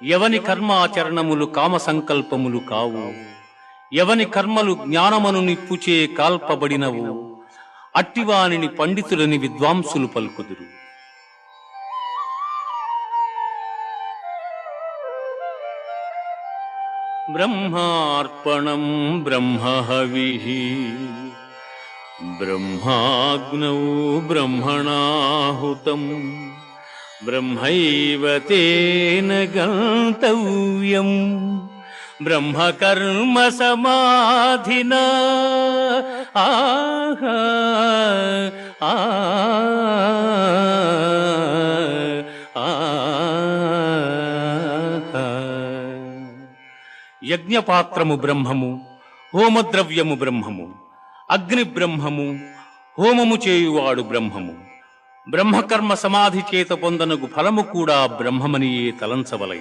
ఎవని కర్మాచరణములు కామ సంకల్పములు కావు, ఎవని కర్మలు జ్ఞానమను నిప్పుచే కాల్పబడినవు, అట్టివానిని పండితులని విద్వాంసులు పలుకుదురు. బ్రహ్మార్పణం బ్రహ్మహవిః బ్రహ్మాగ్నౌ బ్రహ్మణాహుతం బ్రహ్మైవ తేన గంతవ్యం బ్రహ్మకర్మ సమాధినా. ఆహా ఆ యజ్ఞపాత్రము బ్రహ్మము, హోమద్రవ్యము బ్రహ్మము, అగ్ని బ్రహ్మము, హోమము చేయువాడు బ్రహ్మము. బ్రహ్మకర్మ సమాధి చేత పొందనగు ఫలము కూడా బ్రహ్మమనియే తలంచవలయ.